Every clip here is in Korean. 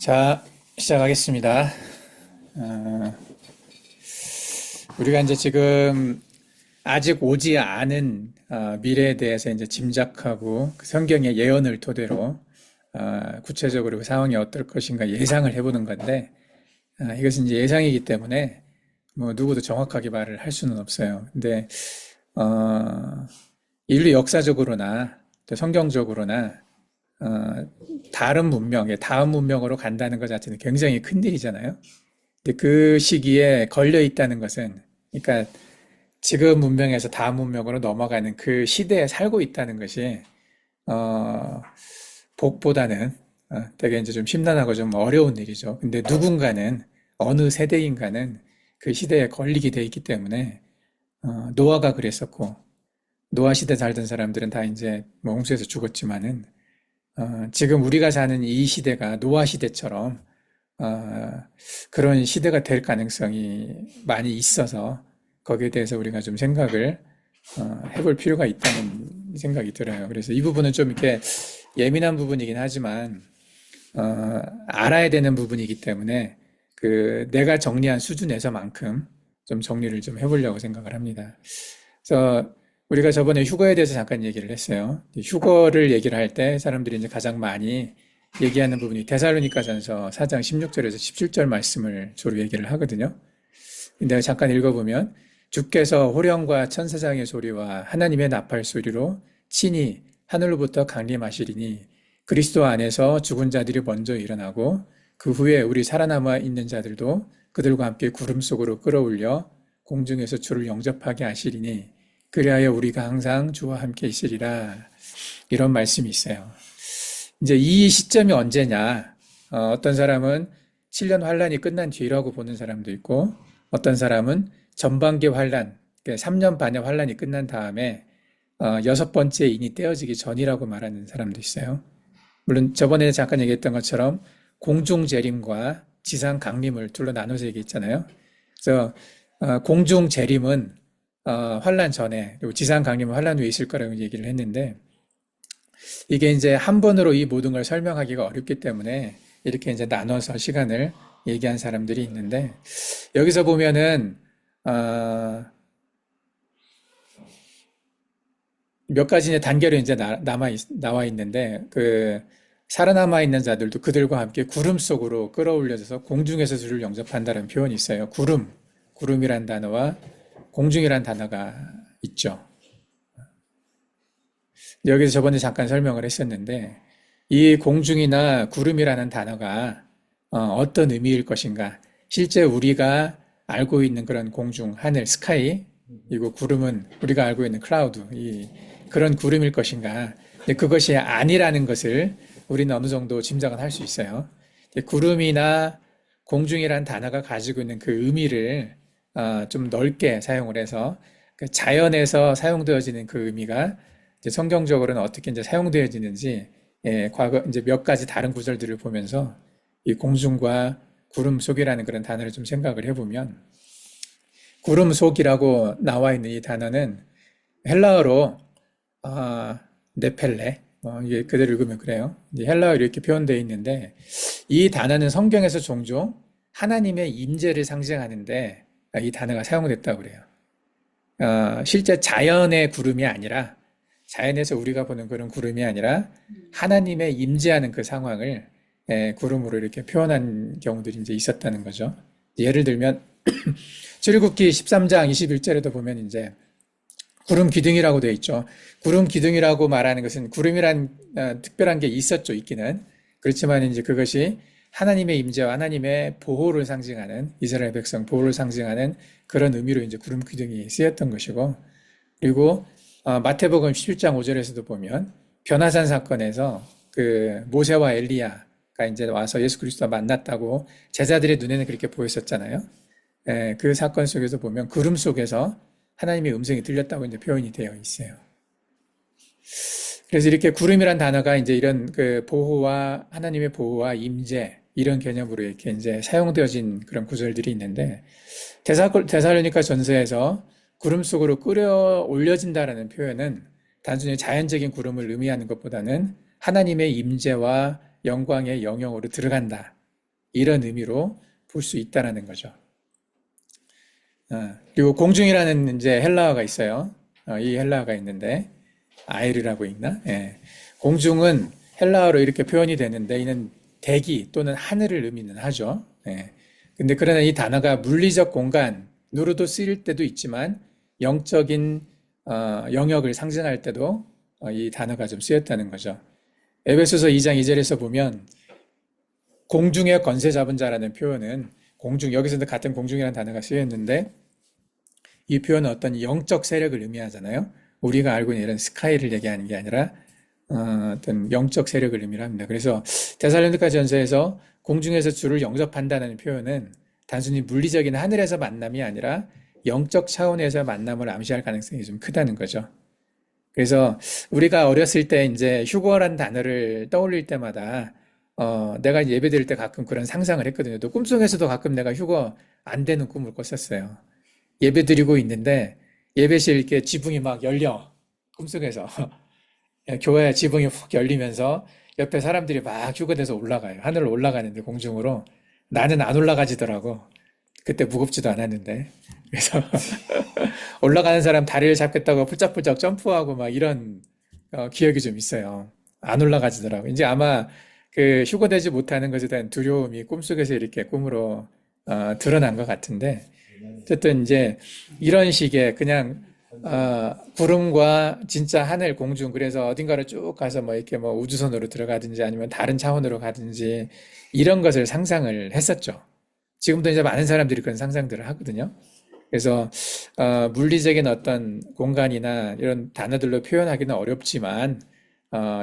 자, 시작하겠습니다. 우리가 이제 지금 아직 오지 않은 미래에 대해서 이제 짐작하고 그 성경의 예언을 토대로 구체적으로 그 상황이 어떨 것인가 예상을 해보는 건데, 이것은 이제 예상이기 때문에 뭐 누구도 정확하게 말을 할 수는 없어요. 근데 어, 인류 역사적으로나 또 성경적으로나 다른 문명, 다음 문명으로 간다는 것 자체는 굉장히 큰 일이잖아요. 근데 그 시기에 걸려 있다는 것은, 그러니까 지금 문명에서 다음 문명으로 넘어가는 그 시대에 살고 있다는 것이, 어, 복보다는 되게 이제 좀 심란하고 좀 어려운 일이죠. 근데 누군가는, 어느 세대인가는 그 시대에 걸리게 돼 있기 때문에, 노아가 그랬었고, 노아 시대 살던 사람들은 다 이제 뭐 홍수에서 죽었지만은, 지금 우리가 사는 이 시대가 노아 시대처럼 어, 그런 시대가 될 가능성이 많이 있어서 거기에 대해서 우리가 좀 생각을 해볼 필요가 있다는 생각이 들어요. 그래서 이 부분은 좀 이렇게 예민한 부분이긴 하지만 알아야 되는 부분이기 때문에 그 내가 정리한 수준에서만큼 좀 정리를 좀 해보려고 생각을 합니다. 그래서 우리가 저번에 휴거에 대해서 잠깐 얘기를 했어요. 휴거를 얘기를 할 때 사람들이 이제 가장 많이 얘기하는 부분이 데살로니가전서 4장 16절에서 17절 말씀을 주로 얘기를 하거든요. 근데 잠깐 읽어보면 주께서 호령과 천사장의 소리와 하나님의 나팔 소리로 친히 하늘로부터 강림하시리니 그리스도 안에서 죽은 자들이 먼저 일어나고 그 후에 우리 살아남아 있는 자들도 그들과 함께 구름 속으로 끌어올려 공중에서 주를 영접하게 하시리니 그리하여 우리가 항상 주와 함께 있으리라. 이런 말씀이 있어요. 이제 이 시점이 언제냐? 어떤 사람은 7년 환란이 끝난 뒤라고 보는 사람도 있고, 어떤 사람은 전반기 환란, 3년 반의 환란이 끝난 다음에 여섯 번째 인이 떼어지기 전이라고 말하는 사람도 있어요. 물론 저번에 잠깐 얘기했던 것처럼 공중 재림과 지상 강림을 둘로 나눠서 얘기했잖아요. 그래서 공중 재림은 환란 전에, 그리고 지상 강림은 환란 후에 있을 거라고 얘기를 했는데, 이게 이제 한 번으로 이 모든 걸 설명하기가 어렵기 때문에 이렇게 이제 나눠서 시간을 얘기한 사람들이 있는데, 여기서 보면은 몇 가지 단계로 이제 나와 있는데, 그 살아남아 있는 자들도 그들과 함께 구름 속으로 끌어올려져서 공중에서 주를 영접한다는 표현이 있어요. 구름이란 단어와 공중이란 단어가 있죠. 여기서 저번에 잠깐 설명을 했었는데, 이 공중이나 구름이라는 단어가 어떤 의미일 것인가? 실제 우리가 알고 있는 그런 공중, 하늘, 스카이, 그리고 구름은 우리가 알고 있는 클라우드, 그런 구름일 것인가? 근데 그것이 아니라는 것을 우리는 어느 정도 짐작은 할 수 있어요. 구름이나 공중이라는 단어가 가지고 있는 그 의미를 좀 넓게 사용을 해서 그 자연에서 사용되어지는 그 의미가 이제 성경적으로는 어떻게 이제 사용되어지는지 과거 이제 몇 가지 다른 구절들을 보면서 이 공중과 구름 속이라는 그런 단어를 좀 생각을 해보면 구름 속이라고 나와 있는 이 단어는 헬라어로 네펠레 이게 그대로 읽으면 그래요. 이제 헬라어로 이렇게 표현되어 있는데 이 단어는 성경에서 종종 하나님의 임재를 상징하는데 이 단어가 사용됐다고 그래요. 실제 자연의 구름이 아니라 자연에서 우리가 보는 그런 구름이 아니라 하나님의 임재하는 그 상황을 구름으로 이렇게 표현한 경우들이 이제 있었다는 거죠. 예를 들면 출애굽기 13장 21절에도 보면 이제 구름 기둥이라고 되어 있죠. 구름 기둥이라고 말하는 것은 구름이란 특별한 게 있었죠, 있기는. 그렇지만 이제 그것이 하나님의 임재와 하나님의 보호를 상징하는 이스라엘 백성 보호를 상징하는 그런 의미로 이제 구름 기둥이 쓰였던 것이고, 그리고 마태복음 17장 5절에서도 보면 변화산 사건에서 그 모세와 엘리야가 이제 와서 예수 그리스도와 만났다고 제자들의 눈에는 그렇게 보였었잖아요. 그 사건 속에서 보면 구름 속에서 하나님의 음성이 들렸다고 이제 표현이 되어 있어요. 그래서 이렇게 구름이란 단어가 이제 이런 그 보호와 하나님의 보호와 임재 이런 개념으로 이렇게 이제 사용되어진 그런 구절들이 있는데 데살로니가 전서에서 구름 속으로 끌어올려진다라는 표현은 단순히 자연적인 구름을 의미하는 것보다는 하나님의 임재와 영광의 영역으로 들어간다. 이런 의미로 볼 수 있다라는 거죠. 그리고 공중이라는 이제 헬라어가 있어요. 이 헬라어가 있는데 아이르라고 있나? 예. 공중은 헬라어로 이렇게 표현이 되는데 이는 대기 또는 하늘을 의미는 하죠. 예. 근데 그러나 이 단어가 물리적 공간으로도 쓰일 때도 있지만 영적인 영역을 상징할 때도 이 단어가 좀 쓰였다는 거죠. 에베소서 2장 2절에서 보면 공중의 권세 잡은 자라는 표현은 공중, 여기서도 같은 공중이라는 단어가 쓰였는데 이 표현은 어떤 영적 세력을 의미하잖아요. 우리가 알고 있는 이런 스카이를 얘기하는 게 아니라 어떤 영적 세력을 의미합니다. 그래서 데살로니가 전서에서 공중에서 주를 영접한다는 표현은 단순히 물리적인 하늘에서 만남이 아니라 영적 차원에서 만남을 암시할 가능성이 좀 크다는 거죠. 그래서 우리가 어렸을 때 이제 휴거란 단어를 떠올릴 때마다 내가 예배 드릴 때 가끔 그런 상상을 했거든요. 또 꿈속에서도 가끔 내가 휴거 안 되는 꿈을 꿨었어요. 예배 드리고 있는데 예배실 이렇게 지붕이 막 열려. 꿈속에서. 교회 지붕이 훅 열리면서 옆에 사람들이 막 휴거돼서 올라가요. 하늘로 올라가는데 공중으로. 나는 안 올라가지더라고. 그때 무겁지도 않았는데. 그래서 올라가는 사람 다리를 잡겠다고 풀쩍풀쩍 점프하고 막 이런 기억이 좀 있어요. 안 올라가지더라고. 이제 아마 그 휴거되지 못하는 것에 대한 두려움이 꿈속에서 이렇게 꿈으로 드러난 것 같은데 어쨌든 이제 이런 식의 그냥 구름과 진짜 하늘 공중 그래서 어딘가를 쭉 가서 뭐 이렇게 뭐 우주선으로 들어가든지 아니면 다른 차원으로 가든지 이런 것을 상상을 했었죠. 지금도 이제 많은 사람들이 그런 상상들을 하거든요. 그래서 물리적인 어떤 공간이나 이런 단어들로 표현하기는 어렵지만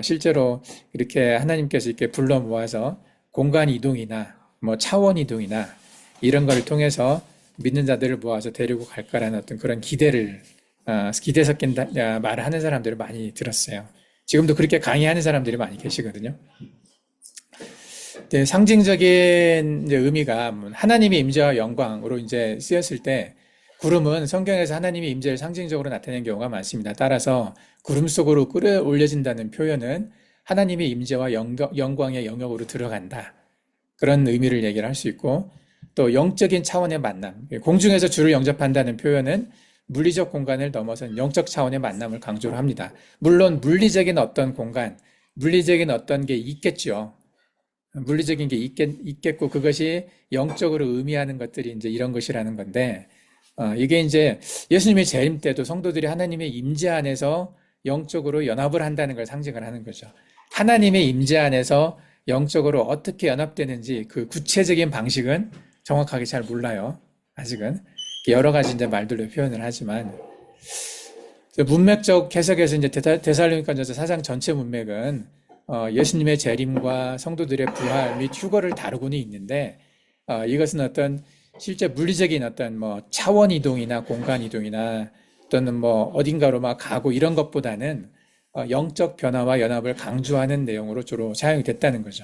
실제로 이렇게 하나님께서 이렇게 불러 모아서 공간 이동이나 뭐 차원 이동이나 이런 걸 통해서 믿는 자들을 모아서 데리고 갈까라는 어떤 그런 기대 섞인 말을 하는 사람들을 많이 들었어요. 지금도 그렇게 강의하는 사람들이 많이 계시거든요. 네, 상징적인 이제 의미가 하나님의 임재와 영광으로 이제 쓰였을 때 구름은 성경에서 하나님의 임재를 상징적으로 나타내는 경우가 많습니다. 따라서 구름 속으로 끌어올려진다는 표현은 하나님의 임재와 영광의 영역으로 들어간다. 그런 의미를 얘기를 할 수 있고 또 영적인 차원의 만남, 공중에서 주를 영접한다는 표현은 물리적 공간을 넘어선 영적 차원의 만남을 강조를 합니다. 물론 물리적인 어떤 공간, 물리적인 어떤 게 있겠죠. 물리적인 게 있겠고 그것이 영적으로 의미하는 것들이 이제 이런 것이라는 건데 이게 이제 예수님의 재림 때도 성도들이 하나님의 임재 안에서 영적으로 연합을 한다는 걸 상징을 하는 거죠. 하나님의 임재 안에서 영적으로 어떻게 연합되는지 그 구체적인 방식은 정확하게 잘 몰라요. 아직은 여러 가지 이제 말들로 표현을 하지만 문맥적 해석에서 이제 데살로니가전서 4장 전체 문맥은 예수님의 재림과 성도들의 부활 및 휴거를 다루고는 있는데 이것은 어떤 실제 물리적인 어떤 뭐 차원 이동이나 공간 이동이나 또는 뭐 어딘가로 막 가고 이런 것보다는 영적 변화와 연합을 강조하는 내용으로 주로 사용이 됐다는 거죠.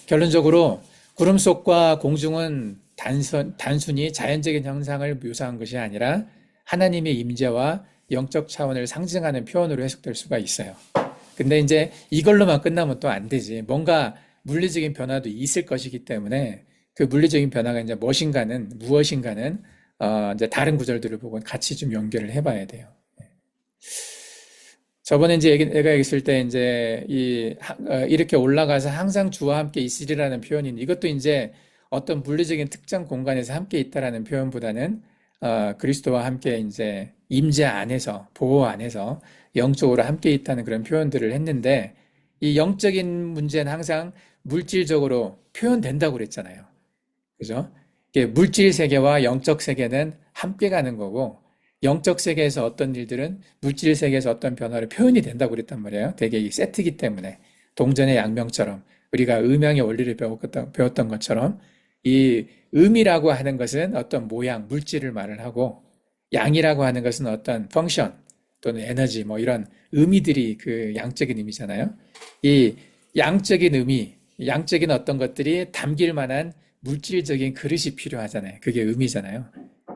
결론적으로 구름 속과 공중은 단순히 자연적인 현상을 묘사한 것이 아니라 하나님의 임재와 영적 차원을 상징하는 표현으로 해석될 수가 있어요. 근데 이제 이걸로만 끝나면 또 안 되지. 뭔가 물리적인 변화도 있을 것이기 때문에 그 물리적인 변화가 이제 무엇인가는 이제 다른 구절들을 보고 같이 좀 연결을 해봐야 돼요. 저번에 이제 내가 있을 때 이제 이렇게 올라가서 항상 주와 함께 있으리라는 표현인 이것도 이제 어떤 물리적인 특정 공간에서 함께 있다라는 표현보다는 그리스도와 함께 이제 임재 안에서 보호 안에서 영적으로 함께 있다는 그런 표현들을 했는데 이 영적인 문제는 항상 물질적으로 표현된다고 그랬잖아요. 그죠? 물질 세계와 영적 세계는 함께 가는 거고 영적 세계에서 어떤 일들은 물질 세계에서 어떤 변화를 표현이 된다고 그랬단 말이에요. 되게 이 세트이기 때문에 동전의 양면처럼 우리가 음양의 원리를 배웠던 것처럼 이 음이라고 하는 것은 어떤 모양, 물질을 말을 하고 양이라고 하는 것은 어떤 펑션 또는 에너지 뭐 이런 의미들이 그 양적인 의미잖아요. 이 양적인 의미, 양적인 어떤 것들이 담길 만한 물질적인 그릇이 필요하잖아요. 그게 의미잖아요.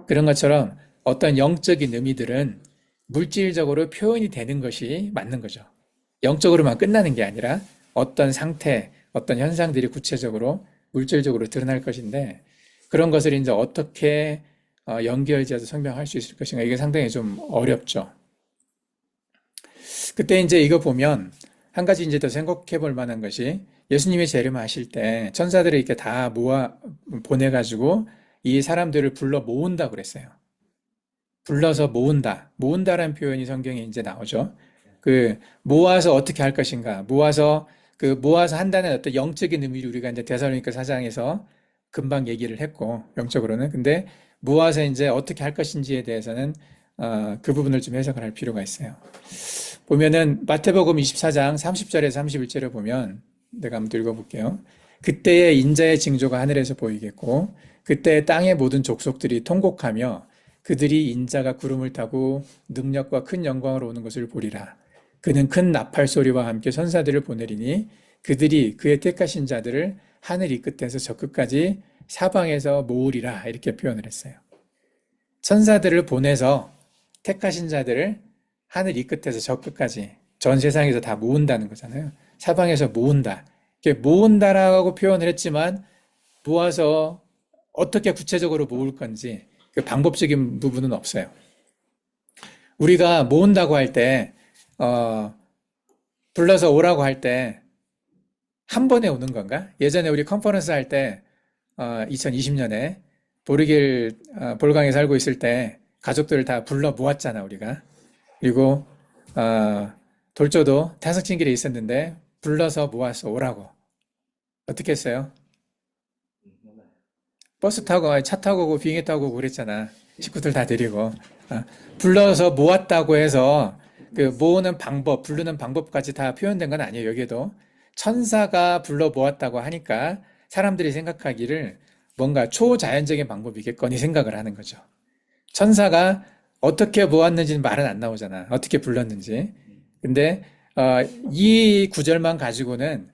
그런 것처럼 어떤 영적인 의미들은 물질적으로 표현이 되는 것이 맞는 거죠. 영적으로만 끝나는 게 아니라 어떤 상태, 어떤 현상들이 구체적으로 물질적으로 드러날 것인데 그런 것을 이제 어떻게 연결지어서 설명할 수 있을 것인가 이게 상당히 좀 어렵죠. 그때 이제 이거 보면 한 가지 이제 더 생각해 볼 만한 것이 예수님이 재림하실 때 천사들을 이렇게 다 모아 보내가지고 이 사람들을 불러 모은다 그랬어요. 불러서 모은다. 모은다라는 표현이 성경에 이제 나오죠. 그 모아서 어떻게 할 것인가? 모아서 한다는 어떤 영적인 의미를 우리가 이제 데살로니가 4장에서 금방 얘기를 했고 영적으로는 근데 모아서 이제 어떻게 할 것인지에 대해서는 그 부분을 좀 해석을 할 필요가 있어요. 보면은 마태복음 24장 30절에서 31절에 보면 내가 한번 읽어볼게요. 그때의 인자의 징조가 하늘에서 보이겠고 그때 땅의 모든 족속들이 통곡하며 그들이 인자가 구름을 타고 능력과 큰 영광으로 오는 것을 보리라. 그는 큰 나팔 소리와 함께 천사들을 보내리니 그들이 그의 택하신 자들을 하늘 이 끝에서 저 끝까지 사방에서 모으리라 이렇게 표현을 했어요. 천사들을 보내서 택하신 자들을 하늘 이 끝에서 저 끝까지 전 세상에서 다 모은다는 거잖아요. 사방에서 모은다. 이렇게 모은다라고 표현을 했지만 모아서 어떻게 구체적으로 모을 건지 그 방법적인 부분은 없어요. 우리가 모은다고 할 때, 불러서 오라고 할 때, 한 번에 오는 건가? 예전에 우리 컨퍼런스 할 때, 2020년에 보르길, 볼강에 살고 있을 때, 가족들을 다 불러 모았잖아, 우리가. 그리고, 돌조도 태석진길에 있었는데, 불러서 모아서 오라고. 어떻게 했어요? 버스 타고, 아니, 차 타고 오고 비행기 타고 오고 그랬잖아. 식구들 다 데리고. 불러서 모았다고 해서 그 모으는 방법, 부르는 방법까지 다 표현된 건 아니에요. 여기에도 천사가 불러 모았다고 하니까 사람들이 생각하기를 뭔가 초자연적인 방법이겠거니 생각을 하는 거죠. 천사가 어떻게 모았는지는 말은 안 나오잖아. 어떻게 불렀는지. 근데 이 구절만 가지고는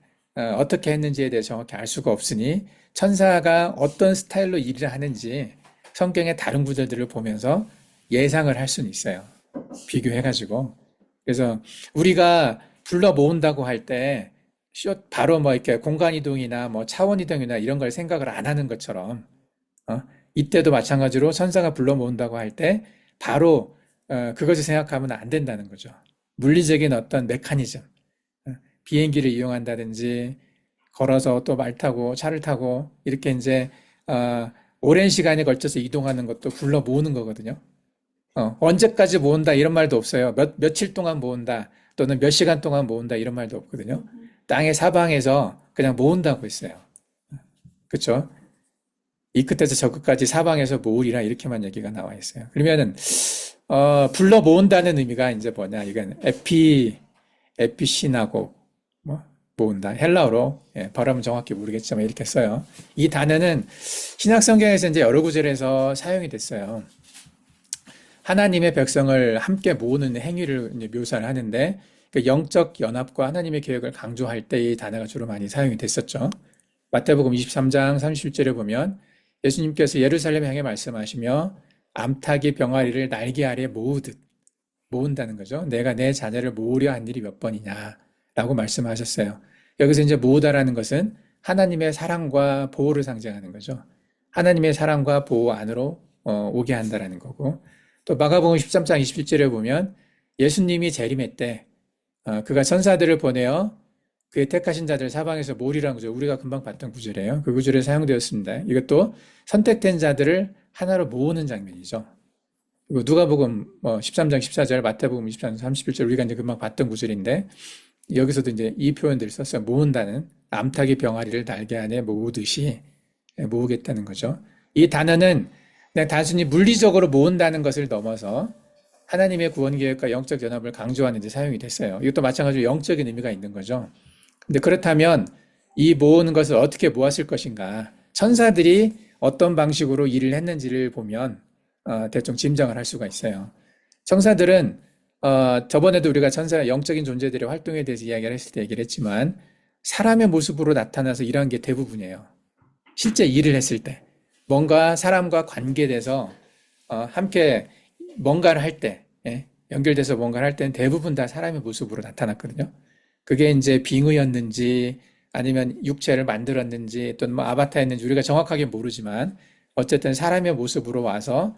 어떻게 했는지에 대해 정확히 알 수가 없으니 천사가 어떤 스타일로 일을 하는지 성경의 다른 구절들을 보면서 예상을 할 수는 있어요. 비교해가지고. 그래서 우리가 불러 모은다고 할 때 바로 뭐 이렇게 공간 이동이나 뭐 차원 이동이나 이런 걸 생각을 안 하는 것처럼 이때도 마찬가지로 천사가 불러 모은다고 할 때 바로 그것을 생각하면 안 된다는 거죠. 물리적인 어떤 메커니즘, 비행기를 이용한다든지 걸어서 또 말 타고 차를 타고 이렇게 이제 오랜 시간에 걸쳐서 이동하는 것도 불러 모으는 거거든요. 언제까지 모은다 이런 말도 없어요. 며칠 동안 모은다 또는 몇 시간 동안 모은다 이런 말도 없거든요. 땅의 사방에서 그냥 모은다고 했어요. 그렇죠? 이 끝에서 저 끝까지 사방에서 모으리라 이렇게만 얘기가 나와 있어요. 그러면은 불러 모은다는 의미가 이제 뭐냐? 이건 에피시나고 뭐 모은다. 헬라어로 발음은 정확히 모르겠지만 이렇게 써요. 이 단어는 신약 성경에서 이제 여러 구절에서 사용이 됐어요. 하나님의 백성을 함께 모으는 행위를 이제 묘사를 하는데 그 영적 연합과 하나님의 계획을 강조할 때 이 단어가 주로 많이 사용이 됐었죠. 마태복음 23장 30절에 보면 예수님께서 예루살렘 향해 말씀하시며 암탉이 병아리를 날개 아래 모으듯 모은다는 거죠. 내가 내 자녀를 모으려 한 일이 몇 번이냐 라고 말씀하셨어요. 여기서 이제 모으다라는 것은 하나님의 사랑과 보호를 상징하는 거죠. 하나님의 사랑과 보호 안으로 오게 한다라는 거고 또 마가복음 13장 27절에 보면 예수님이 재림의 때 그가 천사들을 보내어 그의 택하신 자들 사방에서 모으리라는 거죠. 우리가 금방 봤던 구절이에요. 그 구절에 사용되었습니다. 이것도 선택된 자들을 하나로 모으는 장면이죠. 그리고 누가복음 13장 14절, 마태복음 23장 31절 우리가 이제 금방 봤던 구절인데 여기서도 이제 이 표현들을 썼어요. 모은다는 암탉이 병아리를 날개 안에 모으듯이 모으겠다는 거죠. 이 단어는 그냥 단순히 물리적으로 모은다는 것을 넘어서 하나님의 구원 계획과 영적 연합을 강조하는 데 사용이 됐어요. 이것도 마찬가지로 영적인 의미가 있는 거죠. 근데 그렇다면 이 모으는 것을 어떻게 모았을 것인가? 천사들이 어떤 방식으로 일을 했는지를 보면 대충 짐작을 할 수가 있어요. 천사들은 저번에도 우리가 천사 영적인 존재들의 활동에 대해서 이야기를 했을 때 얘기를 했지만 사람의 모습으로 나타나서 일한 게 대부분이에요. 실제 일을 했을 때 뭔가 사람과 관계돼서 함께 뭔가를 할 때 연결돼서 뭔가를 할 때는 대부분 다 사람의 모습으로 나타났거든요. 그게 이제 빙의였는지 아니면 육체를 만들었는지 또는 뭐 아바타였는지 우리가 정확하게 모르지만 어쨌든 사람의 모습으로 와서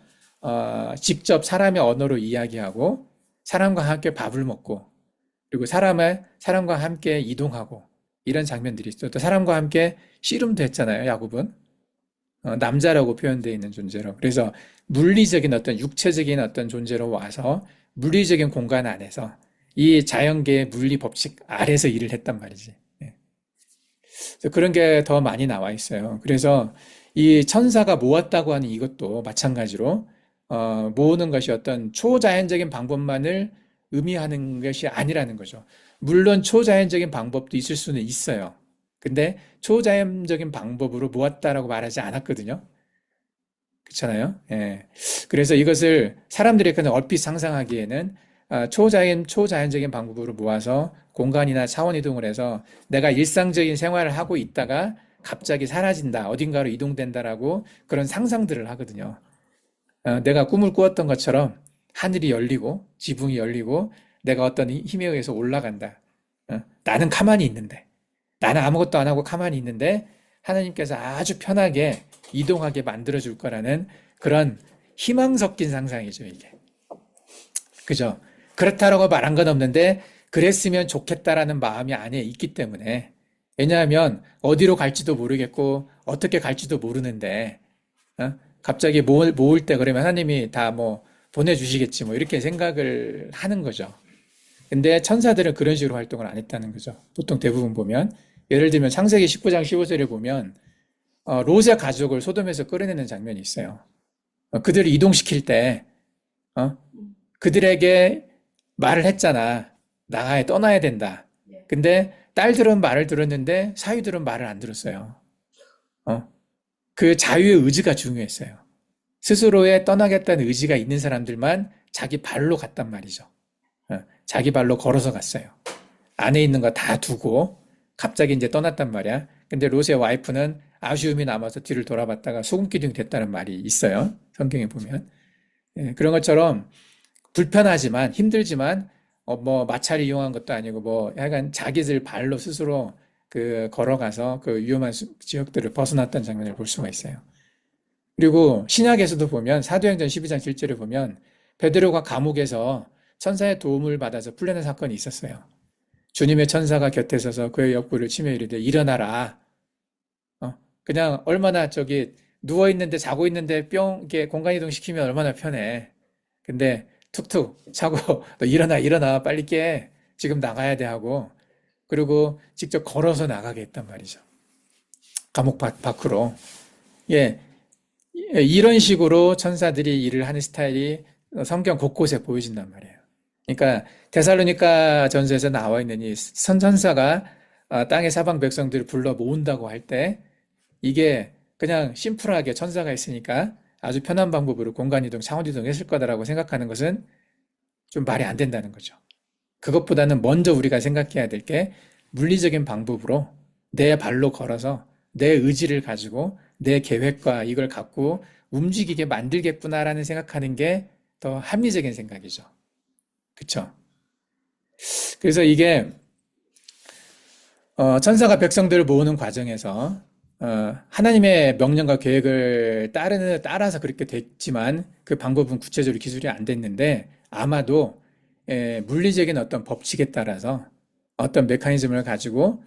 직접 사람의 언어로 이야기하고 사람과 함께 밥을 먹고 그리고 사람과 함께 이동하고 이런 장면들이 있어요. 또 사람과 함께 씨름도 했잖아요. 야곱은 남자라고 표현되어 있는 존재로. 그래서 물리적인 어떤 육체적인 어떤 존재로 와서 물리적인 공간 안에서 이 자연계의 물리 법칙 아래서 일을 했단 말이지. 예. 그래서 그런 게 더 많이 나와 있어요. 그래서 이 천사가 모았다고 하는 이것도 마찬가지로 모으는 것이 어떤 초자연적인 방법만을 의미하는 것이 아니라는 거죠. 물론 초자연적인 방법도 있을 수는 있어요. 근데 초자연적인 방법으로 모았다라고 말하지 않았거든요. 그렇잖아요. 예. 그래서 이것을 사람들이 그냥 얼핏 상상하기에는 초자연적인 방법으로 모아서 공간이나 차원 이동을 해서 내가 일상적인 생활을 하고 있다가 갑자기 사라진다, 어딘가로 이동된다라고 그런 상상들을 하거든요. 내가 꿈을 꾸었던 것처럼 하늘이 열리고 지붕이 열리고 내가 어떤 힘에 의해서 올라간다. 나는 가만히 있는데, 나는 아무것도 안 하고 가만히 있는데 하나님께서 아주 편하게 이동하게 만들어줄 거라는 그런 희망 섞인 상상이죠, 이게. 그죠? 그렇다라고 말한 건 없는데 그랬으면 좋겠다라는 마음이 안에 있기 때문에 왜냐하면 어디로 갈지도 모르겠고 어떻게 갈지도 모르는데 갑자기 모을 때 그러면 하나님이 다 뭐 보내주시겠지 뭐 이렇게 생각을 하는 거죠. 근데 천사들은 그런 식으로 활동을 안 했다는 거죠. 보통 대부분 보면 예를 들면 창세기 19장 15절에 보면 롯의 가족을 소돔에서 끌어내는 장면이 있어요. 그들을 이동시킬 때 그들에게 말을 했잖아. 나가야 떠나야 된다. 근데 딸들은 말을 들었는데 사위들은 말을 안 들었어요. 그 자유의 의지가 중요했어요. 스스로의 떠나겠다는 의지가 있는 사람들만 자기 발로 갔단 말이죠. 자기 발로 걸어서 갔어요. 안에 있는 거 다 두고 갑자기 이제 떠났단 말이야. 근데 롯의 와이프는 아쉬움이 남아서 뒤를 돌아봤다가 소금기둥이 됐다는 말이 있어요. 성경에 보면. 그런 것처럼 불편하지만 힘들지만 뭐 마차를 이용한 것도 아니고 뭐 약간 자기들 발로 스스로 걸어가서 그 위험한 지역들을 벗어났다는 장면을 볼 수가 있어요. 그리고 신약에서도 보면 사도행전 12장 7절에 보면 베드로가 감옥에서 천사의 도움을 받아서 풀려난 사건이 있었어요. 주님의 천사가 곁에 서서 그의 옆구리를 치며 이르되 일어나라. 그냥 얼마나 누워 있는데 자고 있는데 뿅 이렇게 공간 이동 시키면 얼마나 편해. 근데 툭툭 차고 너 일어나 빨리 깨. 지금 나가야 돼 하고 그리고 직접 걸어서 나가게 했단 말이죠. 감옥 밖으로. 예, 이런 식으로 천사들이 일을 하는 스타일이 성경 곳곳에 보여진단 말이에요. 그러니까 데살로니가 전서에서 나와 있는 이 선천사가 땅의 사방 백성들을 불러 모은다고 할 때 이게 그냥 심플하게 천사가 있으니까 아주 편한 방법으로 공간 이동, 차원 이동 했을 거다라고 생각하는 것은 좀 말이 안 된다는 거죠. 그것보다는 먼저 우리가 생각해야 될 게 물리적인 방법으로 내 발로 걸어서 내 의지를 가지고 내 계획과 이걸 갖고 움직이게 만들겠구나라는 생각하는 게 더 합리적인 생각이죠. 그쵸? 그래서 이게 천사가 백성들을 모으는 과정에서 하나님의 명령과 계획을 따라서 그렇게 됐지만 그 방법은 구체적으로 기술이 안 됐는데 아마도 물리적인 어떤 법칙에 따라서 어떤 메커니즘을 가지고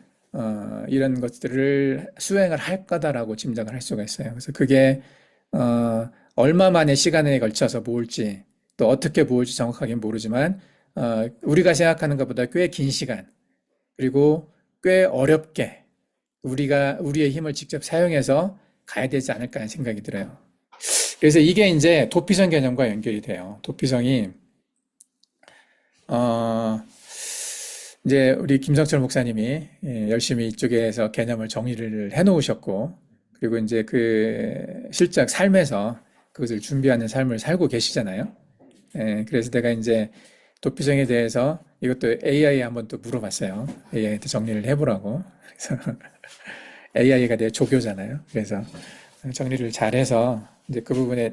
이런 것들을 수행을 할 거다라고 짐작을 할 수가 있어요. 그래서 그게 얼마만의 시간에 걸쳐서 모을지 또 어떻게 모을지 정확하게 모르지만 우리가 생각하는 것보다 꽤 긴 시간 그리고 꽤 어렵게 우리의 힘을 직접 사용해서 가야 되지 않을까 하는 생각이 들어요. 그래서 이게 이제 도피성 개념과 연결이 돼요. 도피성이 이제 우리 김성철 목사님이 열심히 이쪽에서 개념을 정리를 해 놓으셨고 그리고 이제 그 실제 삶에서 그것을 준비하는 삶을 살고 계시잖아요. 그래서 내가 이제 도피성에 대해서 이것도 AI에 한번 또 물어봤어요. AI한테 정리를 해보라고. 그래서 AI가 내 조교잖아요. 그래서 정리를 잘해서 이제 그 부분에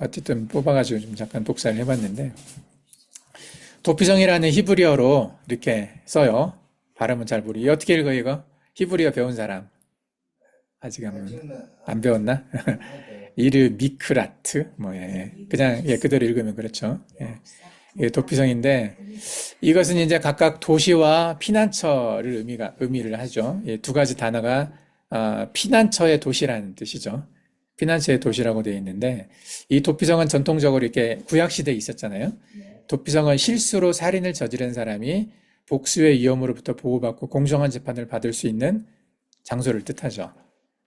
어쨌든 뽑아가지고 좀 잠깐 독사를 해봤는데 도피성이라는 히브리어로 이렇게 써요. 발음은 잘 모르겠어요. 어떻게 읽어 이거? 히브리어 배운 사람 아직 저는 안 배웠나? 네. 이르 미크라트 뭐 예. 그냥 예, 그대로 읽으면 그렇죠. 예. 이게 도피성인데 이것은 이제 각각 도시와 피난처를 의미를 하죠. 예, 두 가지 단어가 피난처의 도시라는 뜻이죠. 피난처의 도시라고 되어 있는데 이 도피성은 전통적으로 이렇게 구약 시대에 있었잖아요. 도피성은 실수로 살인을 저지른 사람이 복수의 위험으로부터 보호받고 공정한 재판을 받을 수 있는 장소를 뜻하죠.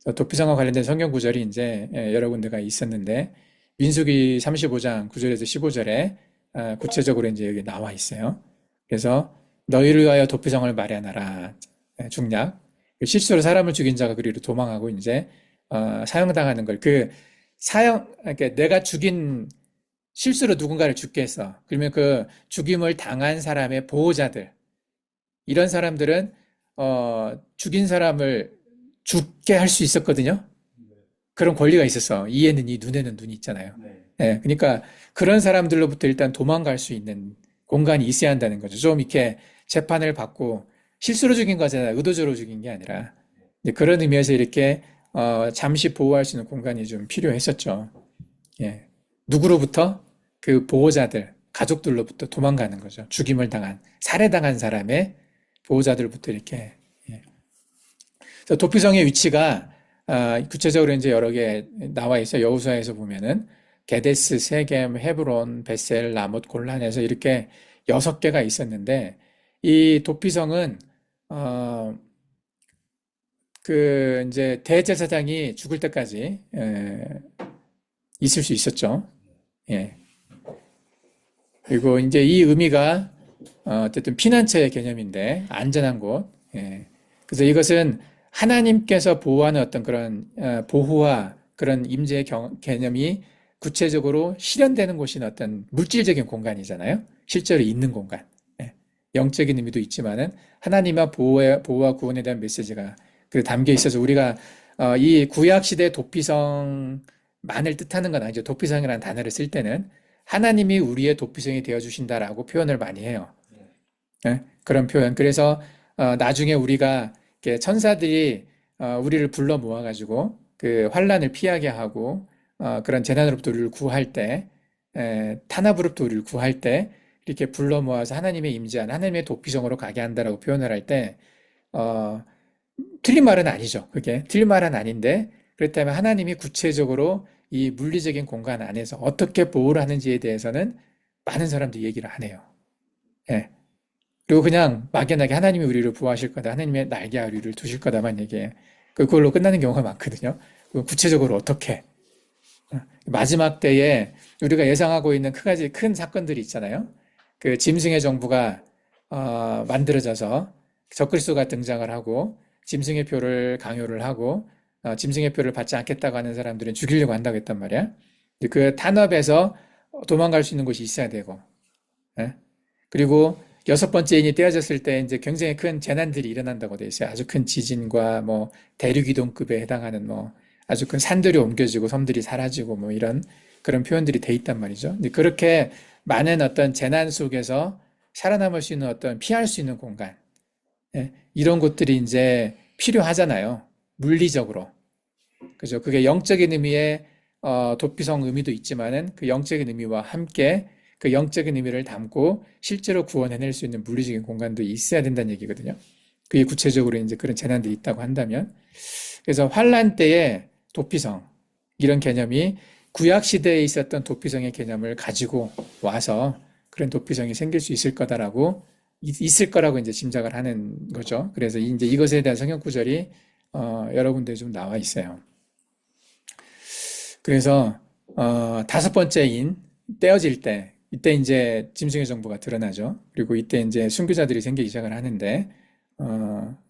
그래서 도피성과 관련된 성경 구절이 이제 여러 군데가 있었는데 민수기 35장 9절에서 15절에 구체적으로 이제 여기 나와 있어요. 그래서 너희를 위하여 도피성을 마련하라. 중략. 실수로 사람을 죽인 자가 그리로 도망하고 이제 사형당하는 걸 그러니까 내가 죽인 실수로 누군가를 죽게 했어. 그러면 그 죽임을 당한 사람의 보호자들 이런 사람들은 죽인 사람을 죽게 할 수 있었거든요. 그런 권리가 있었어. 이에는 이, 눈에는 눈이 있잖아요. 네. 예, 그러니까 그런 사람들로부터 일단 도망갈 수 있는 공간이 있어야 한다는 거죠. 좀 이렇게 재판을 받고 실수로 죽인 거잖아요. 의도적으로 죽인 게 아니라. 이제 그런 의미에서 이렇게 잠시 보호할 수 있는 공간이 좀 필요했었죠. 예. 누구로부터? 그 보호자들, 가족들로부터 도망가는 거죠. 죽임을 당한, 살해당한 사람의 보호자들부터 이렇게. 예. 그래서 도피성의 위치가 구체적으로 이제 여러 개 나와 있어요. 여호수아에서 보면은 게데스, 세겜, 헤브론, 베셀, 라못, 골란에서 이렇게 6개가 있었는데 이 도피성은 어, 그 이제 대제사장이 죽을 때까지 있을 수 있었죠. 예. 그리고 이제 이 의미가 어쨌든 피난처의 개념인데 안전한 곳. 예. 그래서 이것은 하나님께서 보호하는 어떤 그런 보호와 그런 임재의 개념이 구체적으로 실현되는 곳인 어떤 물질적인 공간이잖아요. 실제로 있는 공간. 예. 영적인 의미도 있지만은 하나님의 보호와 구원에 대한 메시지가 그 담겨 있어서 우리가 이 구약 시대 도피성만을 뜻하는 건 아니죠. 도피성이라는 단어를 쓸 때는 하나님이 우리의 도피성이 되어 주신다라고 표현을 많이 해요. 예? 그런 표현. 그래서 나중에 우리가 이렇게 천사들이 우리를 불러 모아가지고 그 환란을 피하게 하고 그런 재난으로부터 우리를 구할 때, 탄압으로부터 우리를 구할 때 이렇게 불러 모아서 하나님의 임재한 하나님의 도피성으로 가게 한다라고 표현을 할 때, 틀린 말은 아니죠. 그게 틀린 말은 아닌데 그렇다면 하나님이 구체적으로 이 물리적인 공간 안에서 어떻게 보호를 하는지에 대해서는 많은 사람들이 얘기를 안 해요. 예. 그리고 그냥 막연하게 하나님이 우리를 보호하실 거다. 하나님의 날개 아래를 두실 거다만 얘기해. 그걸로 끝나는 경우가 많거든요. 구체적으로 어떻게? 마지막 때에 우리가 예상하고 있는 큰 사건들이 있잖아요. 그 짐승의 정부가 만들어져서 적그리스도가 등장을 하고 짐승의 표를 강요를 하고 짐승의 표를 받지 않겠다고 하는 사람들은 죽이려고 한다고 했단 말이야. 그 탄압에서 도망갈 수 있는 곳이 있어야 되고, 예? 그리고 6번째 인이 떼어졌을 때 이제 굉장히 큰 재난들이 일어난다고 돼 있어요. 아주 큰 지진과 뭐 대륙이동급에 해당하는 뭐 아주 큰 산들이 옮겨지고 섬들이 사라지고 뭐 이런 그런 표현들이 돼 있단 말이죠. 그렇게 많은 어떤 재난 속에서 살아남을 수 있는 어떤 피할 수 있는 공간, 예, 이런 곳들이 이제 필요하잖아요. 물리적으로. 그죠? 그게 영적인 의미의 도피성 의미도 있지만은 그 영적인 의미와 함께 그 영적인 의미를 담고 실제로 구원해낼 수 있는 물리적인 공간도 있어야 된다는 얘기거든요. 그게 구체적으로 이제 그런 재난들이 있다고 한다면. 그래서 환란 때의 도피성, 이런 개념이 구약 시대에 있었던 도피성의 개념을 가지고 와서 그런 도피성이 생길 수 있을 거다라고 있을 거라고 이제 짐작을 하는 거죠. 그래서 이제 이것에 대한 성경 구절이 여러 군데 좀 나와 있어요. 그래서 5번째 인 떼어질 때 이때 이제 짐승의 정보가 드러나죠. 그리고 이때 이제 순교자들이 생기기 시작을 하는데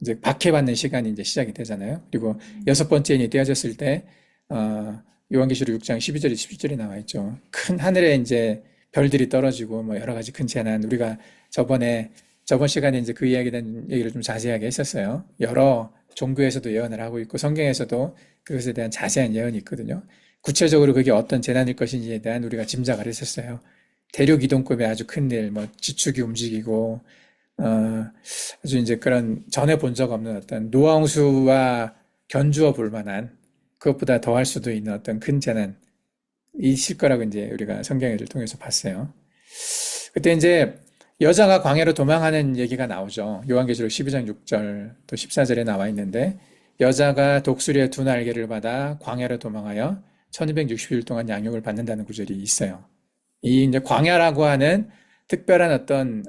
이제 박해받는 시간이 이제 시작이 되잖아요. 그리고 6번째 인이 떼어졌을 때 요한계시록 6장 12절에 17절이 나와 있죠. 큰 하늘에 이제 별들이 떨어지고 뭐 여러 가지 큰 재난 우리가 저번 시간에 이제 그 이야기에 대한 얘기를 좀 자세하게 했었어요. 여러 종교에서도 예언을 하고 있고 성경에서도 그것에 대한 자세한 예언이 있거든요. 구체적으로 그게 어떤 재난일 것인지에 대한 우리가 짐작을 했었어요. 대륙 이동급의 아주 큰 일, 뭐 지축이 움직이고 아주 이제 그런 전에 본 적 없는 어떤 노홍수와 견주어 볼 만한 그것보다 더할 수도 있는 어떤 큰 재난이 있을 거라고 이제 우리가 성경을 통해서 봤어요. 그때 이제 여자가 광야로 도망하는 얘기가 나오죠. 요한계시록 12장 6절 또 14절에 나와 있는데 여자가 독수리의 두 날개를 받아 광야로 도망하여 1260일 동안 양육을 받는다는 구절이 있어요. 이 이제 광야라고 하는 특별한 어떤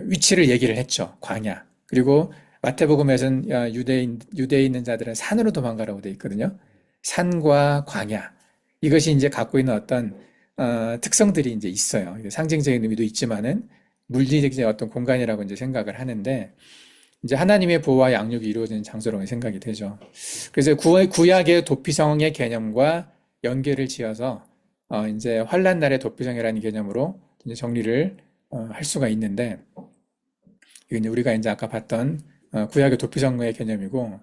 위치를 얘기를 했죠. 광야. 그리고 마태복음에서는 유대에 있는 자들은 산으로 도망가라고 돼 있거든요. 산과 광야. 이것이 이제 갖고 있는 어떤 특성들이 이제 있어요. 상징적인 의미도 있지만은 물리적인 어떤 공간이라고 이제 생각을 하는데 이제 하나님의 보호와 양육이 이루어지는 장소라고 생각이 되죠. 그래서 구약의 도피성의 개념과 연계를 지어서 이제 환란 날의 도피성이라는 개념으로 이제 정리를 할 수가 있는데 이게 우리가 이제 아까 봤던 구약의 도피성의 개념이고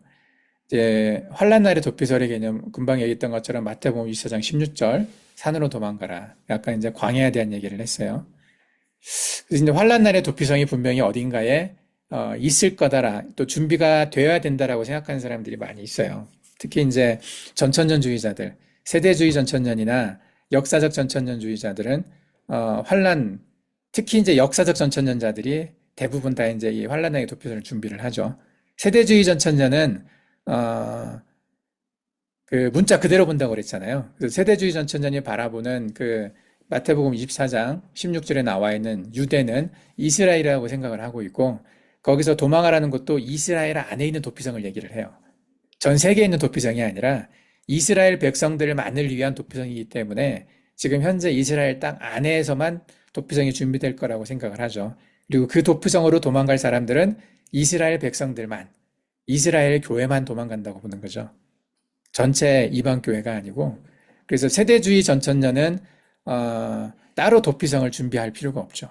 이제 환란 날의 도피설의 개념 금방 얘기했던 것처럼 마태복음 24장 16절 산으로 도망가라. 약간 이제 광야에 대한 얘기를 했어요. 그래서 이제 환란 날의 도피성이 분명히 어딘가에 있을 거다라 또 준비가 되어야 된다라고 생각하는 사람들이 많이 있어요. 특히 이제 전천년주의자들, 세대주의 전천년이나 역사적 전천년주의자들은 환란 특히 이제 역사적 전천년자들이 대부분 다 이제 이 환란 날의 도피성을 준비를 하죠. 세대주의 전천년은 그 문자 그대로 본다고 그랬잖아요. 그래서 세대주의 전천년이 바라보는 그 마태복음 24장 16절에 나와 있는 유대는 이스라엘이라고 생각을 하고 있고 거기서 도망하라는 것도 이스라엘 안에 있는 도피성을 얘기를 해요. 전 세계에 있는 도피성이 아니라 이스라엘 백성들만을 위한 도피성이기 때문에 지금 현재 이스라엘 땅 안에서만 도피성이 준비될 거라고 생각을 하죠. 그리고 그 도피성으로 도망갈 사람들은 이스라엘 백성들만, 이스라엘 교회만 도망간다고 보는 거죠. 전체 이방 교회가 아니고. 그래서 세대주의 전천년은 따로 도피성을 준비할 필요가 없죠.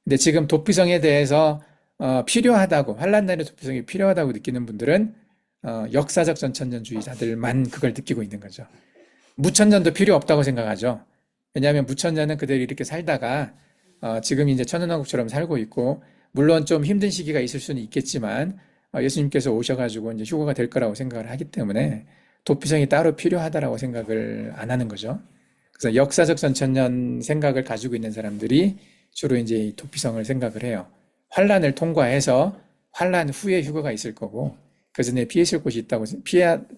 근데 지금 도피성에 대해서 필요하다고, 환란 날의 도피성이 필요하다고 느끼는 분들은 역사적 전천년주의자들만 그걸 느끼고 있는 거죠. 무천년도 필요 없다고 생각하죠. 왜냐하면 무천년은 그들이 이렇게 살다가 지금 이제 천연왕국처럼 살고 있고 물론 좀 힘든 시기가 있을 수는 있겠지만 예수님께서 오셔가지고 이제 휴거가 될 거라고 생각을 하기 때문에 도피성이 따로 필요하다라고 생각을 안 하는 거죠. 그래서 역사적 전천년 생각을 가지고 있는 사람들이 주로 이제 이 도피성을 생각을 해요. 환란을 통과해서 환란 후에 휴거가 있을 거고 그 전에 피했을 곳이 있다고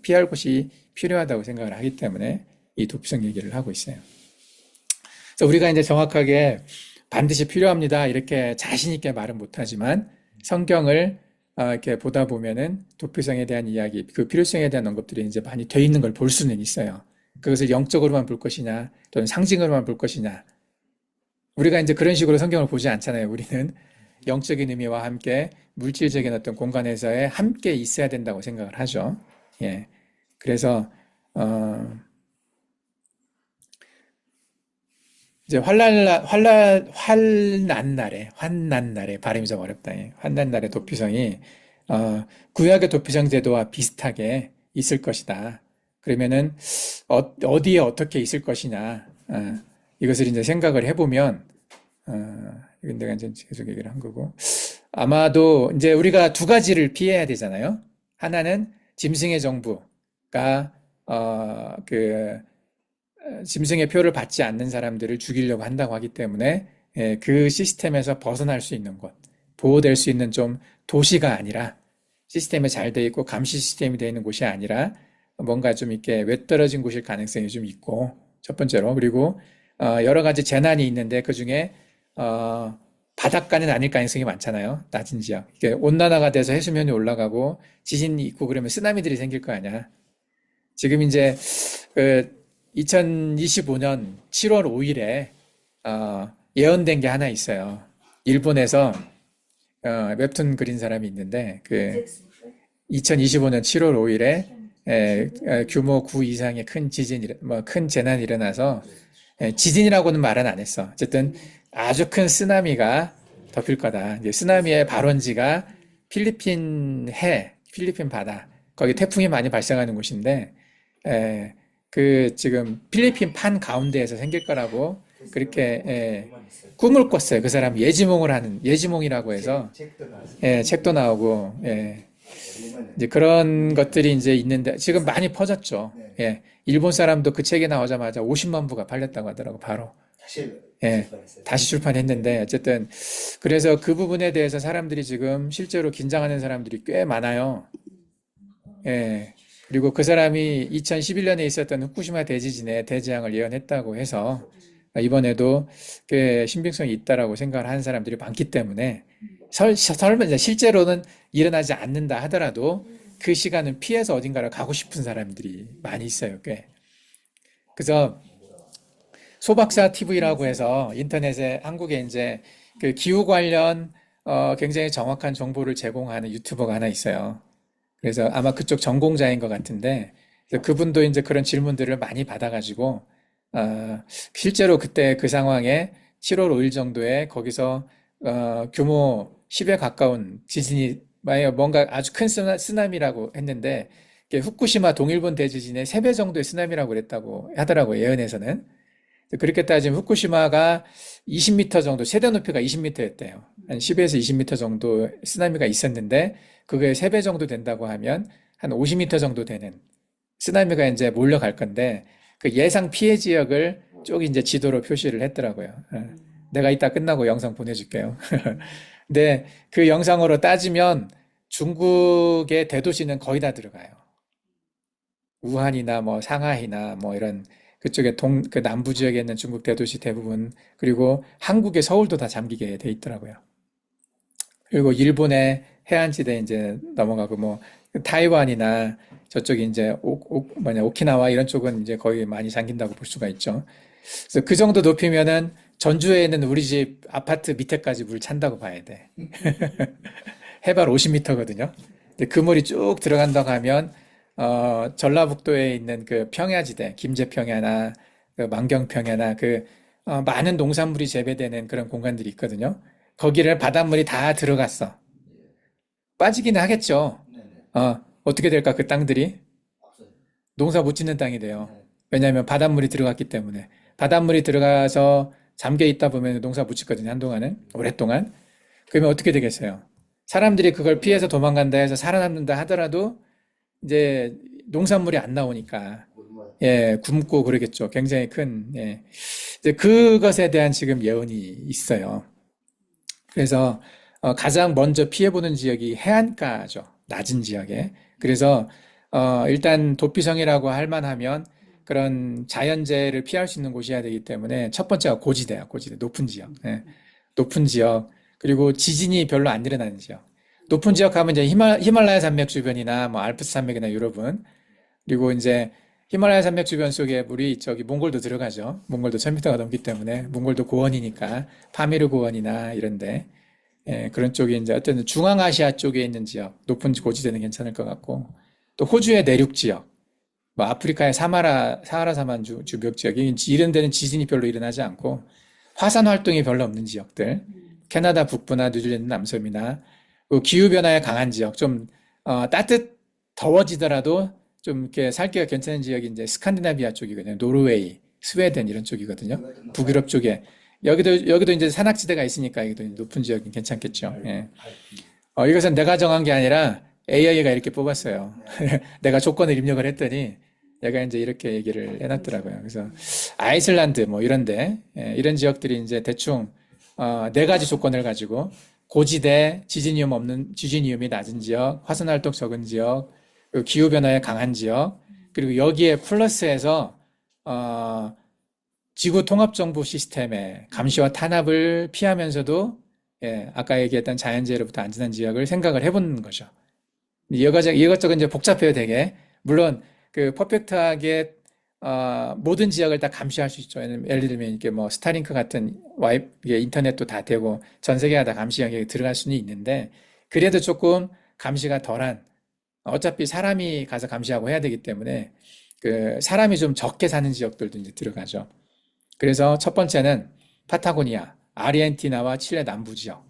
피할 곳이 필요하다고 생각을 하기 때문에 이 도피성 얘기를 하고 있어요. 그래서 우리가 이제 정확하게 반드시 필요합니다 이렇게 자신 있게 말은 못하지만 성경을 이렇게 보다 보면은 도피성에 대한 이야기, 그 필요성에 대한 언급들이 이제 많이 돼 있는 걸 볼 수는 있어요. 그것을 영적으로만 볼 것이냐 또는 상징으로만 볼 것이냐. 우리가 이제 그런 식으로 성경을 보지 않잖아요. 우리는 영적인 의미와 함께 물질적인 어떤 공간에서의 함께 있어야 된다고 생각을 하죠. 예. 그래서 이제 환난 날에 발음이 좀 어렵다. 환난 날의 도피성이 구약의 도피성 제도와 비슷하게 있을 것이다. 그러면은 어디에 어떻게 있을 것이냐 이것을 이제 생각을 해보면 이건 내가 이제 계속 얘기를 한 거고 아마도 이제 우리가 두 가지를 피해야 되잖아요. 하나는 짐승의 정부가 짐승의 표를 받지 않는 사람들을 죽이려고 한다고 하기 때문에 그 시스템에서 벗어날 수 있는 곳, 보호될 수 있는 좀 도시가 아니라 시스템이 잘 돼 있고 감시 시스템이 되어 있는 곳이 아니라 뭔가 좀 이렇게 외떨어진 곳일 가능성이 좀 있고 첫 번째로 그리고 여러 가지 재난이 있는데 그 중에 바닷가는 아닐 가능성이 많잖아요. 낮은 지역. 이게 온난화가 돼서 해수면이 올라가고 지진이 있고 그러면 쓰나미들이 생길 거 아니야. 지금 이제 2025년 7월 5일에 예언된 게 하나 있어요. 일본에서 웹툰 그린 사람이 있는데 2025년 7월 5일에 규모 9 이상의 큰 재난이 일어나서 지진이라고는 말은 안 했어. 어쨌든 아주 큰 쓰나미가 덮일 거다. 이제 쓰나미의 발원지가 필리핀 바다. 거기 태풍이 많이 발생하는 곳인데 지금 필리핀 판 가운데에서 생길 거라고 그렇게 꿈을 꿨어요. 그 사람 예지몽을 하는 예지몽이라고 해서 책도 나오고 이제 그런 것들이 이제 있는데 지금 많이 퍼졌죠. 일본 사람도 그 책이 나오자마자 50만 부가 팔렸다고 하더라고 바로. 다시 출판했는데 어쨌든 그래서 그 부분에 대해서 사람들이 지금 실제로 긴장하는 사람들이 꽤 많아요. 그리고 그 사람이 2011년에 있었던 후쿠시마 대지진에 대재앙을 예언했다고 해서 이번에도 꽤 신빙성이 있다라고 생각을 하는 사람들이 많기 때문에 설마 이제 실제로는 일어나지 않는다 하더라도 그 시간은 피해서 어딘가를 가고 싶은 사람들이 많이 있어요, 꽤. 그래서 소박사 TV라고 해서 인터넷에 한국에 이제 그 기후 관련 굉장히 정확한 정보를 제공하는 유튜버가 하나 있어요. 그래서 아마 그쪽 전공자인 것 같은데 그래서 그분도 이제 그런 질문들을 많이 받아가지고 실제로 그때 그 상황에 7월 5일 정도에 거기서 규모 10에 가까운 지진이 만약 뭔가 아주 큰 쓰나미라고 했는데 후쿠시마 동일본 대지진의 3배 정도의 쓰나미라고 그랬다고 하더라고요. 예언에서는. 그렇게 따지면 후쿠시마가 20m 정도, 최대 높이가 20m였대요. 한 10에서 20m 정도 쓰나미가 있었는데 그게 3배 정도 된다고 하면 한 50m 정도 되는 쓰나미가 이제 몰려갈 건데 그 예상 피해 지역을 쭉 이제 지도로 표시를 했더라고요. 내가 이따 끝나고 영상 보내줄게요. 근데 그 영상으로 따지면 중국의 대도시는 거의 다 들어가요. 우한이나 뭐 상하이나 뭐 이런 그쪽에 그 남부 지역에 있는 중국 대도시 대부분 그리고 한국의 서울도 다 잠기게 돼 있더라고요. 그리고 일본의 해안지대 이제 넘어가고 뭐 타이완이나 저쪽이 이제 오키나와 이런 쪽은 이제 거의 많이 잠긴다고 볼 수가 있죠. 그래서 그 정도 높이면은 전주에 있는 우리 집 아파트 밑에까지 물 찬다고 봐야 돼. 해발 50m거든요. 근데 그 물이 쭉 들어간다고 하면 전라북도에 있는 그 평야지대, 김제평야나 그 만경평야나 많은 농산물이 재배되는 그런 공간들이 있거든요. 거기를 바닷물이 다 들어갔어. 빠지기는 하겠죠. 어떻게 될까, 그 땅들이? 농사 못 짓는 땅이 돼요. 왜냐하면 바닷물이 들어갔기 때문에. 바닷물이 들어가서 잠겨 있다 보면 농사 못 짓거든요, 한동안은. 오랫동안. 그러면 어떻게 되겠어요? 사람들이 그걸 피해서 도망간다 해서 살아남는다 하더라도 이제 농산물이 안 나오니까 굶고 그러겠죠. 굉장히 큰 이제 그것에 대한 지금 예언이 있어요. 그래서 가장 먼저 피해보는 지역이 해안가죠. 낮은 지역에. 그래서 일단 도피성이라고 할 만하면 그런 자연재해를 피할 수 있는 곳이어야 되기 때문에 첫 번째가 고지대야. 고지대. 높은 지역. 높은 지역. 그리고 지진이 별로 안 일어나는 지역. 높은 지역 하면 이제 히말라야 산맥 주변이나 뭐 알프스 산맥이나 유럽은 그리고 이제 히말라야 산맥 주변 속에 물이 저기 몽골도 들어가죠. 몽골도 1000m가 넘기 때문에 몽골도 고원이니까 파미르 고원이나 이런데 그런 쪽이 이제 어떤 중앙아시아 쪽에 있는 지역 높은 고지대는 괜찮을 것 같고 또 호주의 내륙 지역 뭐 아프리카의 사하라 사만 주변 지역이 이런 데는 지진이 별로 일어나지 않고 화산 활동이 별로 없는 지역들 캐나다 북부나 뉴질랜드 남섬이나 기후변화에 강한 지역, 좀, 더워지더라도 좀 이렇게 살기가 괜찮은 지역이 이제 스칸디나비아 쪽이거든요. 노르웨이, 스웨덴 이런 쪽이거든요. 북유럽 쪽에. 여기도 이제 산악지대가 있으니까 여기도 높은 지역이 괜찮겠죠. 이것은 내가 정한 게 아니라 AI가 이렇게 뽑았어요. 내가 조건을 입력을 했더니 얘가 이제 이렇게 얘기를 해놨더라고요. 그래서 아이슬란드 뭐 이런데, 이런 지역들이 이제 대충, 4가지 조건을 가지고 고지대, 지진 위험이 낮은 지역, 화산 활동 적은 지역, 그리고 기후 변화에 강한 지역, 그리고 여기에 플러스해서 지구 통합 정보 시스템의 감시와 탄압을 피하면서도 아까 얘기했던 자연재해로부터 안전한 지역을 생각을 해보는 거죠. 이것저것 이제 복잡해요, 되게. 물론 그 퍼펙트하게 모든 지역을 다 감시할 수 있죠. 예를 들면 이렇게 뭐 스타링크 같은 이게 인터넷도 다 되고 전 세계가 다 감시 영역에 들어갈 수는 있는데 그래도 조금 감시가 덜한 어차피 사람이 가서 감시하고 해야 되기 때문에 그 사람이 좀 적게 사는 지역들도 이제 들어가죠. 그래서 첫 번째는 파타고니아, 아르헨티나와 칠레 남부 지역.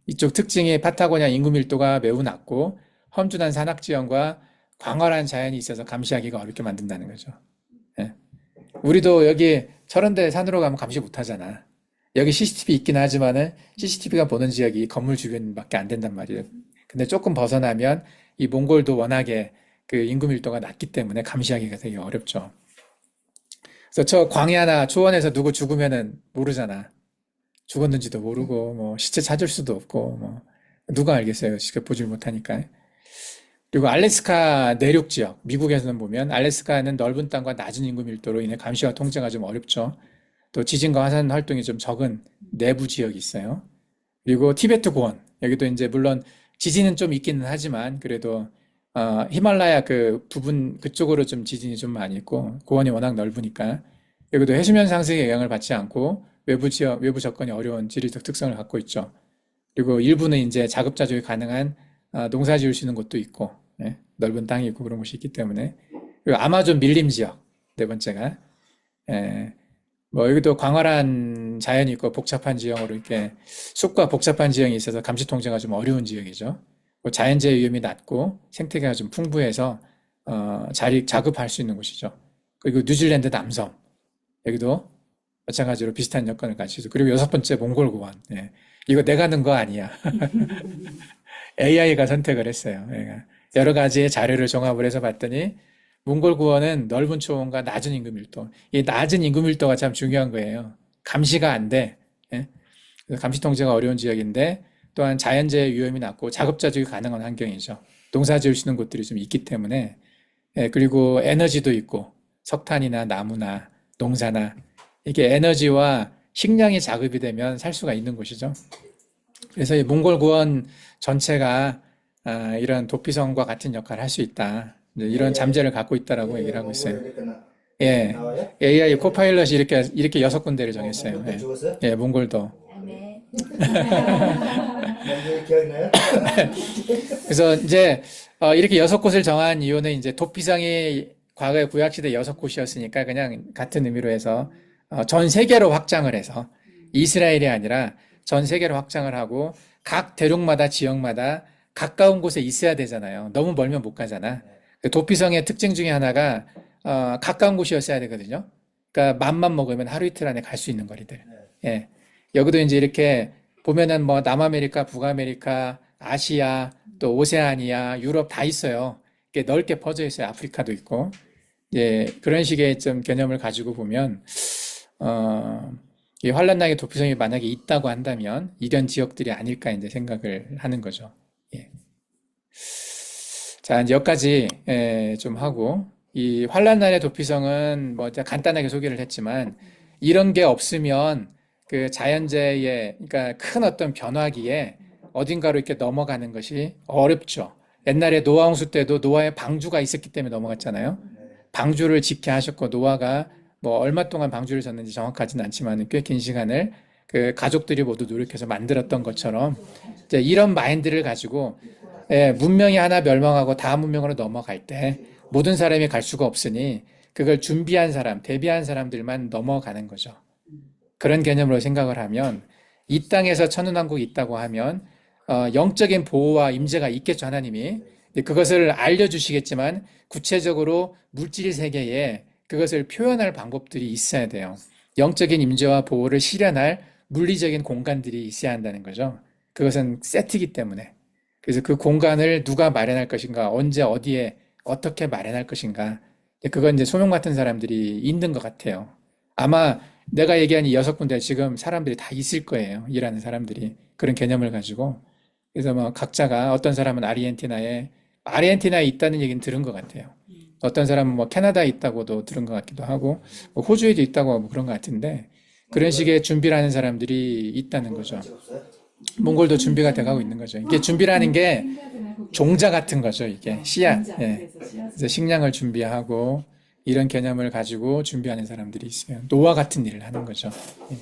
이쪽 특징이 파타고니아 인구 밀도가 매우 낮고 험준한 산악 지형과 광활한 자연이 있어서 감시하기가 어렵게 만든다는 거죠. 우리도 여기 저런 데 산으로 가면 감시 못 하잖아. 여기 CCTV 있긴 하지만은 CCTV가 보는 지역이 건물 주변밖에 안 된단 말이에요. 근데 조금 벗어나면 이 몽골도 워낙에 그 인구 밀도가 낮기 때문에 감시하기가 되게 어렵죠. 그래서 저 광야나 초원에서 누구 죽으면은 모르잖아. 죽었는지도 모르고 뭐 시체 찾을 수도 없고 뭐 누가 알겠어요. 직접 보질 못하니까. 그리고 알래스카 내륙 지역, 미국에서는 보면 알래스카는 넓은 땅과 낮은 인구 밀도로 인해 감시와 통제가 좀 어렵죠. 또 지진과 화산 활동이 좀 적은 내부 지역이 있어요. 그리고 티베트 고원, 여기도 이제 물론 지진은 좀 있기는 하지만 그래도 히말라야 그 부분 그쪽으로 좀 지진이 좀 많이 있고 고원이 워낙 넓으니까 여기도 해수면 상승의 영향을 받지 않고 외부 지역, 외부 접근이 어려운 지리적 특성을 갖고 있죠. 그리고 일부는 이제 자급자족이 가능한 농사 지을 수 있는 곳도 있고 예, 넓은 땅이 있고 그런 곳이 있기 때문에 그리고 아마존 밀림 지역 네 번째가 예, 뭐 여기도 광활한 자연이 있고 복잡한 지형으로 이렇게 숲과 복잡한 지형이 있어서 감시 통제가 좀 어려운 지역이죠. 뭐 자연재해 위험이 낮고 생태계가 좀 풍부해서 자급할 수 있는 곳이죠. 그리고 뉴질랜드 남섬 여기도 마찬가지로 비슷한 여건을 가지고 있어요. 그리고 여섯 번째 몽골 고원 예. 이거 내가 넣은 거 아니야. AI가 선택을 했어요. 얘가 여러 가지의 자료를 종합을 해서 봤더니 몽골 구원은 넓은 초원과 낮은 인구 밀도. 이 낮은 인구 밀도가 참 중요한 거예요. 감시가 안 돼. 예? 그래서 감시 통제가 어려운 지역인데 또한 자연재해 위험이 낮고 자급자족이 가능한 환경이죠. 농사 지을 수 있는 곳들이 좀 있기 때문에 예, 그리고 에너지도 있고 석탄이나 나무나 농사나 이게 에너지와 식량이 자급이 되면 살 수가 있는 곳이죠. 그래서 이 몽골 구원 전체가 이런 도피성과 같은 역할을 할 수 있다. 이런 잠재를 갖고 있다라고 얘기를 하고 있어요. 예, AI 코파일럿이 이렇게 여섯 군데를 정했어요. 예, 예, 몽골도. 네. 기억나요? 그래서 이제 이렇게 여섯 곳을 정한 이유는 이제 도피성이 과거에 구약시대 여섯 곳이었으니까 그냥 같은 의미로 해서 전 세계로 확장을 해서 이스라엘이 아니라 전 세계로 확장을 하고 각 대륙마다 지역마다 가까운 곳에 있어야 되잖아요. 너무 멀면 못 가잖아. 그 도피성의 특징 중에 하나가 가까운 곳이었어야 되거든요. 그러니까 맘만 먹으면 하루 이틀 안에 갈 수 있는 거리들. 예. 여기도 이제 이렇게 보면은 뭐 남아메리카, 북아메리카, 아시아, 또 오세아니아, 유럽 다 있어요. 이게 넓게 퍼져 있어요. 아프리카도 있고. 예, 그런 식의 좀 개념을 가지고 보면 이 환란나게 도피성이 만약에 있다고 한다면 이런 지역들이 아닐까 이제 생각을 하는 거죠. 예. 자, 이제 여기까지 좀 하고 이 환란나의 도피성은 뭐 간단하게 소개를 했지만 이런 게 없으면 그 자연재해의 그러니까 큰 어떤 변화기에 어딘가로 이렇게 넘어가는 것이 어렵죠. 옛날에 노아 홍수 때도 노아의 방주가 있었기 때문에 넘어갔잖아요. 방주를 짓게 하셨고 노아가 뭐 얼마 동안 방주를 졌는지 정확하지는 않지만 꽤 긴 시간을 그 가족들이 모두 노력해서 만들었던 것처럼 이제 이런 마인드를 가지고 문명이 하나 멸망하고 다음 문명으로 넘어갈 때 모든 사람이 갈 수가 없으니 그걸 준비한 사람, 대비한 사람들만 넘어가는 거죠. 그런 개념으로 생각을 하면 이 땅에서 천운왕국이 있다고 하면 영적인 보호와 임재가 있겠죠, 하나님이. 그것을 알려주시겠지만 구체적으로 물질 세계에 그것을 표현할 방법들이 있어야 돼요. 영적인 임재와 보호를 실현할 물리적인 공간들이 있어야 한다는 거죠. 그것은 세트이기 때문에. 그래서 그 공간을 누가 마련할 것인가, 언제, 어디에, 어떻게 마련할 것인가. 그건 이제 소명 같은 사람들이 있는 것 같아요. 아마 내가 얘기한 이 여섯 군데 지금 사람들이 다 있을 거예요. 일하는 사람들이. 그런 개념을 가지고. 그래서 뭐 각자가 어떤 사람은 아르헨티나에 있다는 얘기는 들은 것 같아요. 어떤 사람은 뭐 캐나다에 있다고도 들은 것 같기도 하고, 뭐 호주에도 있다고 하고 그런 것 같은데, 그런 식의 준비를 하는 사람들이 있다는 거죠. 몽골도 준비가 돼가고 있는 거죠. 이게 준비라는 게 종자 같은 거죠. 이게 씨앗. 예. 그래서 식량을 준비하고 이런 개념을 가지고 준비하는 사람들이 있어요. 노아 같은 일을 하는 거죠. 예.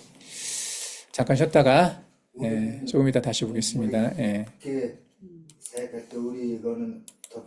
잠깐 쉬었다가 조금 이따 다시 오겠습니다. 예. 우리 이거는